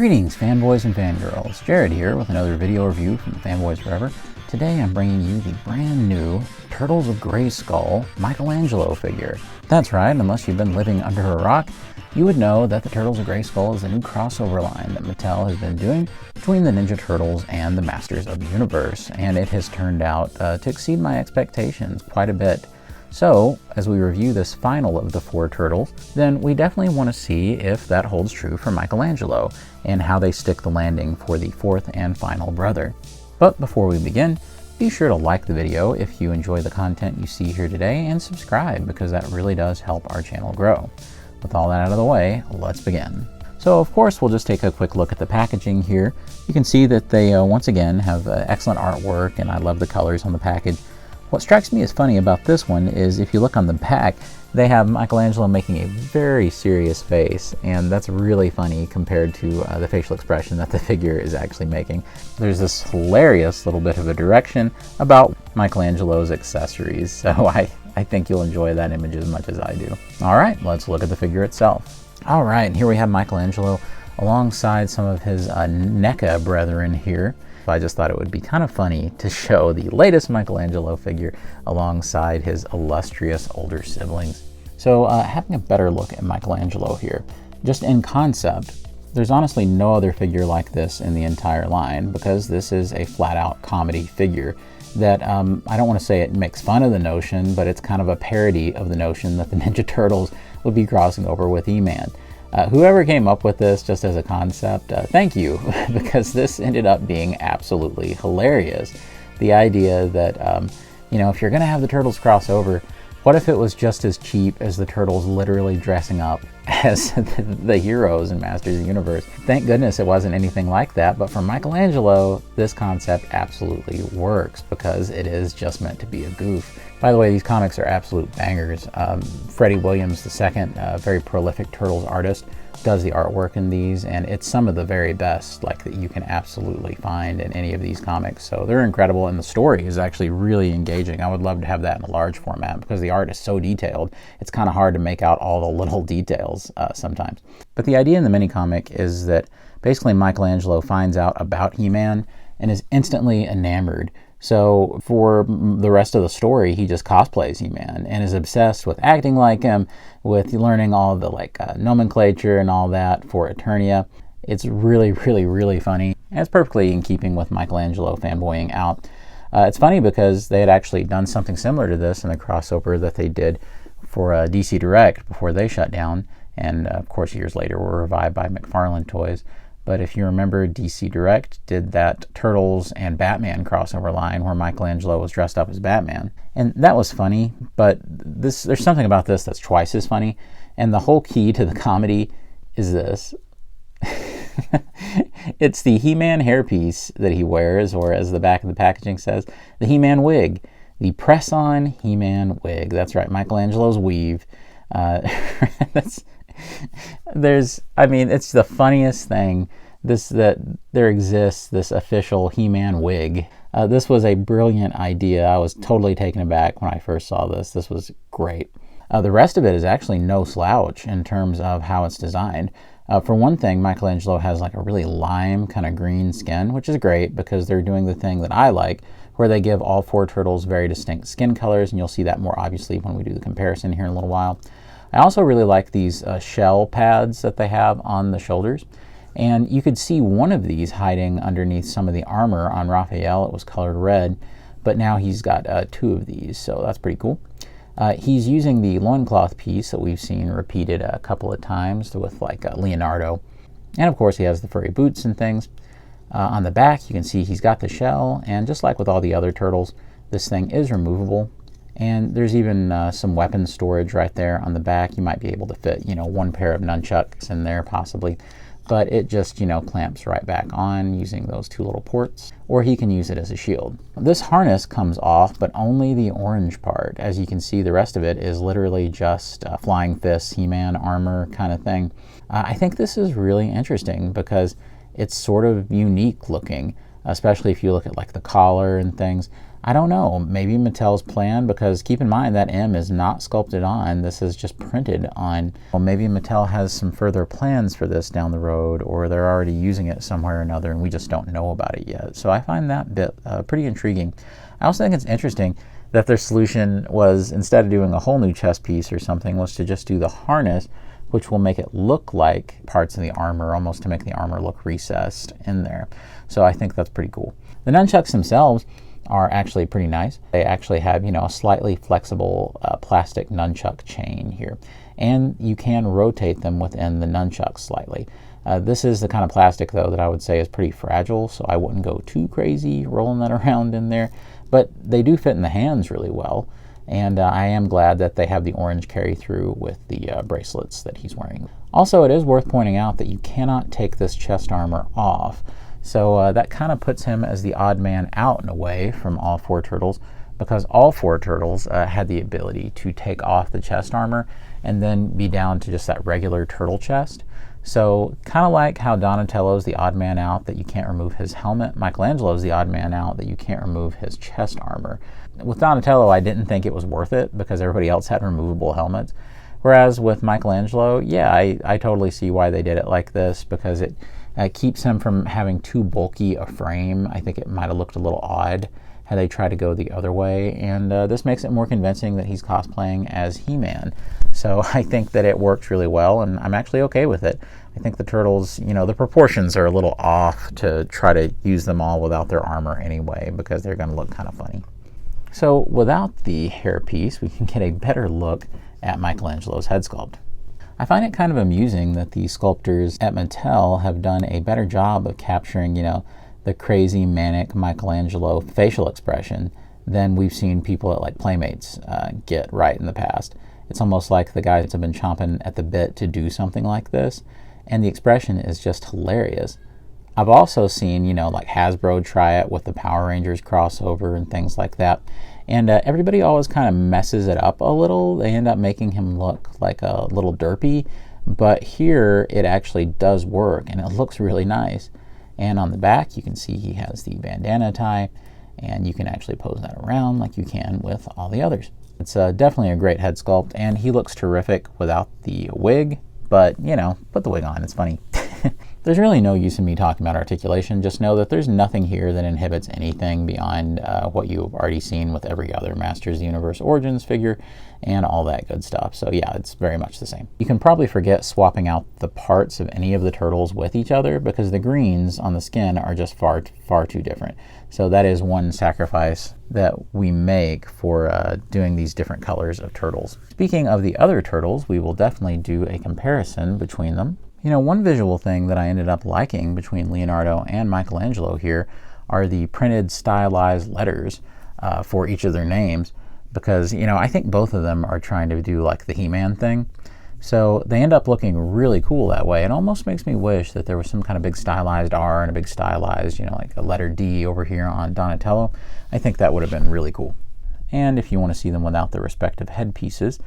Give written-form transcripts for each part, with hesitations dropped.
Greetings, fanboys and fangirls. Jared here with another video review from Fanboys Forever. Today I'm bringing you the brand new Turtles of Grayskull Michelangelo figure. That's right, unless you've been living under a rock, you would know that the Turtles of Grayskull is a new crossover line that Mattel has been doing between the Ninja Turtles and the Masters of the Universe, and it has turned out to exceed my expectations quite a bit. So, as we review this final of the 4 turtles, then we definitely want to see if that holds true for Michelangelo and how they stick the landing for the 4th and final brother. But before we begin, be sure to like the video if you enjoy the content you see here today and subscribe because that really does help our channel grow. With all that out of the way, let's begin. So of course we'll just take a quick look at the packaging here. You can see that they once again have excellent artwork, and I love the colors on the package. What strikes me as funny about this one is if you look on the back, they have Michelangelo making a very serious face, and that's really funny compared to the facial expression that the figure is actually making. There's this hilarious little bit of a direction about Michelangelo's accessories, so I think you'll enjoy that image as much as I do. All right, let's look at the figure itself. All right, here we have Michelangelo alongside some of his NECA brethren here. I just thought it would be kind of funny to show the latest Michelangelo figure alongside his illustrious older siblings. So having a better look at Michelangelo here, just in concept, there's honestly no other figure like this in the entire line because this is a flat-out comedy figure that I don't want to say it makes fun of the notion, but it's kind of a parody of the notion that the Ninja Turtles would be crossing over with E-Man. Whoever came up with this just as a concept, thank you, because this ended up being absolutely hilarious. The idea that, if you're going to have the Turtles cross over, what if it was just as cheap as the Turtles literally dressing up as the heroes in Masters of the Universe? Thank goodness it wasn't anything like that, but for Michelangelo, this concept absolutely works because it is just meant to be a goof. By the way, these comics are absolute bangers. Freddie Williams II, a very prolific Turtles artist, does the artwork in these, and it's some of the very best that you can absolutely find in any of these comics. So they're incredible, and the story is actually really engaging. I would love to have that in a large format because the art is so detailed. It's kind of hard to make out all the little details sometimes. But the idea in the mini comic is that basically Michelangelo finds out about He-Man and is instantly enamored. So for the rest of the story, he just cosplays He-Man and is obsessed with acting like him, with learning all the nomenclature and all that for Eternia. It's really, really, really funny. And it's perfectly in keeping with Michelangelo fanboying out. It's funny because they had actually done something similar to this in the crossover that they did for DC Direct before they shut down. And of course, years later were revived by McFarlane Toys. But if you remember, DC Direct did that Turtles and Batman crossover line where Michelangelo was dressed up as Batman. And that was funny, but there's something about this that's twice as funny. And the whole key to the comedy is this. It's the He-Man hairpiece that he wears, or as the back of the packaging says, the He-Man wig. The press-on He-Man wig. That's right, Michelangelo's weave. It's the funniest thing that there exists this official He-Man wig. This was a brilliant idea. I was totally taken aback when I first saw this. This was great. The rest of it is actually no slouch in terms of how it's designed. For one thing, Michelangelo has a really lime kind of green skin, which is great because they're doing the thing that I like, where they give all 4 turtles very distinct skin colors, and you'll see that more obviously when we do the comparison here in a little while. I also really like these shell pads that they have on the shoulders, and you could see one of these hiding underneath some of the armor on Raphael. It was colored red, but now he's got 2 of these, so that's pretty cool. He's using the loincloth piece that we've seen repeated a couple of times with Leonardo, and of course he has the furry boots and things. On the back you can see he's got the shell, and just like with all the other turtles, this thing is removable. And there's even some weapon storage right there on the back. You might be able to fit, one pair of nunchucks in there possibly. But it just, clamps right back on using those 2 little ports. Or he can use it as a shield. This harness comes off, but only the orange part. As you can see, the rest of it is literally just flying fists, He-Man armor kind of thing. I think this is really interesting because it's sort of unique looking, especially if you look at the collar and things. I don't know, maybe Mattel's plan, because keep in mind that M is not sculpted on, this is just printed on. Well, maybe Mattel has some further plans for this down the road, or they're already using it somewhere or another and we just don't know about it yet. So I find that bit pretty intriguing. I also think it's interesting that their solution was, instead of doing a whole new chest piece or something, was to just do the harness, which will make it look like parts of the armor, almost to make the armor look recessed in there. So I think that's pretty cool. The nunchucks themselves are actually pretty nice. They actually have, a slightly flexible plastic nunchuck chain here, and you can rotate them within the nunchuck slightly. This is the kind of plastic, though, that I would say is pretty fragile, so I wouldn't go too crazy rolling that around in there, but they do fit in the hands really well, and I am glad that they have the orange carry through with the bracelets that he's wearing. Also, it is worth pointing out that you cannot take this chest armor off. So that kind of puts him as the odd man out in a way from all four turtles, because all four turtles had the ability to take off the chest armor and then be down to just that regular turtle chest. So kind of like how Donatello's the odd man out that you can't remove his helmet, Michelangelo's the odd man out that you can't remove his chest armor. With Donatello, I didn't think it was worth it because everybody else had removable helmets. Whereas with Michelangelo, yeah, I totally see why they did it like this, because it keeps him from having too bulky a frame. I think it might have looked a little odd had they tried to go the other way, and this makes it more convincing that he's cosplaying as He-Man. So I think that it works really well, and I'm actually okay with it. I think the turtles, the proportions are a little off to try to use them all without their armor anyway, because they're going to look kind of funny. So without the hairpiece, we can get a better look at Michelangelo's head sculpt. I find it kind of amusing that the sculptors at Mattel have done a better job of capturing, the crazy manic Michelangelo facial expression than we've seen people at like Playmates get right in the past. It's almost like the guys have been chomping at the bit to do something like this, and the expression is just hilarious. I've also seen, like Hasbro try it with the Power Rangers crossover and things like that. And everybody always kind of messes it up a little. They end up making him look like a little derpy. But here it actually does work, and it looks really nice. And on the back, you can see he has the bandana tie, and you can actually pose that around like you can with all the others. It's definitely a great head sculpt, and he looks terrific without the wig. But, put the wig on. It's funny. There's really no use in me talking about articulation. Just know that there's nothing here that inhibits anything beyond what you've already seen with every other Masters of the Universe Origins figure and all that good stuff. So yeah, it's very much the same. You can probably forget swapping out the parts of any of the turtles with each other, because the greens on the skin are just far too different. So that is one sacrifice that we make for doing these different colors of turtles. Speaking of the other turtles, we will definitely do a comparison between them. One visual thing that I ended up liking between Leonardo and Michelangelo here are the printed stylized letters for each of their names, because, I think both of them are trying to do like the He-Man thing. So they end up looking really cool that way. It almost makes me wish that there was some kind of big stylized R and a big stylized, like a letter D over here on Donatello. I think that would have been really cool. And if you want to see them without the respective headpieces,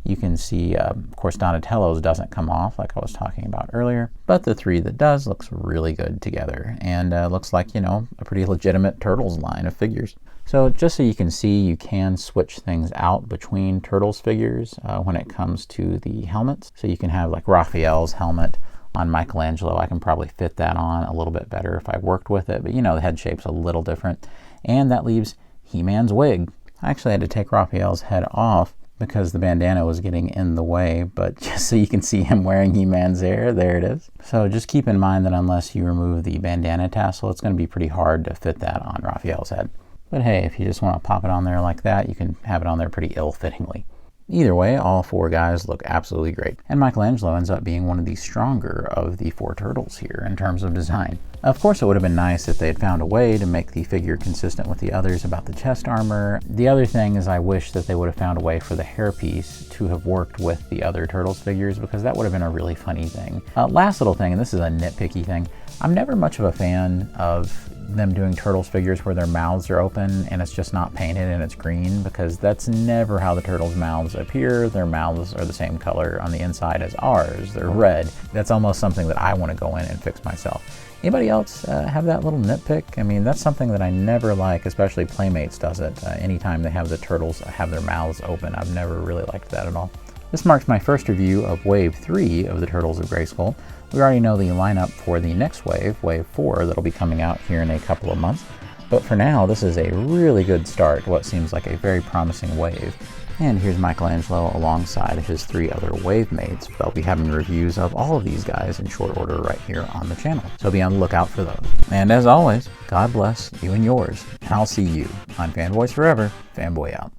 you can see, of course, Donatello's doesn't come off like I was talking about earlier, but the three that does looks really good together, and looks like, a pretty legitimate Turtles line of figures. So just so you can see, you can switch things out between Turtles figures when it comes to the helmets. So you can have like Raphael's helmet on Michelangelo. I can probably fit that on a little bit better if I worked with it, but the head shape's a little different. And that leaves He-Man's wig. I actually had to take Raphael's head off because the bandana was getting in the way, but just so you can see him wearing He-Man's hair, there it is. So just keep in mind that unless you remove the bandana tassel, it's going to be pretty hard to fit that on Raphael's head. But hey, if you just want to pop it on there like that, you can have it on there pretty ill-fittingly. Either way, all four guys look absolutely great, and Michelangelo ends up being one of the stronger of the four turtles here in terms of design. Of course, it would have been nice if they had found a way to make the figure consistent with the others about the chest armor. The other thing is I wish that they would have found a way for the hairpiece to have worked with the other Turtles figures, because that would have been a really funny thing. Last little thing, and this is a nitpicky thing, I'm never much of a fan of them doing Turtles figures where their mouths are open and it's just not painted and it's green, because that's never how the Turtles' mouths appear. Their mouths are the same color on the inside as ours. They're red. That's almost something that I want to go in and fix myself. Anybody else have that little nitpick? I mean, that's something that I never like, especially Playmates does it. Anytime they have the turtles have their mouths open, I've never really liked that at all. This marks my first review of Wave 3 of the Turtles of Grayskull. We already know the lineup for the next wave, Wave 4, that'll be coming out here in a couple of months. But for now, this is a really good start to what seems like a very promising wave. And here's Michelangelo alongside his 3 other wave mates. They'll be having reviews of all of these guys in short order right here on the channel, so be on the lookout for those. And as always, God bless you and yours, and I'll see you on Fanboys Forever. Fanboy out.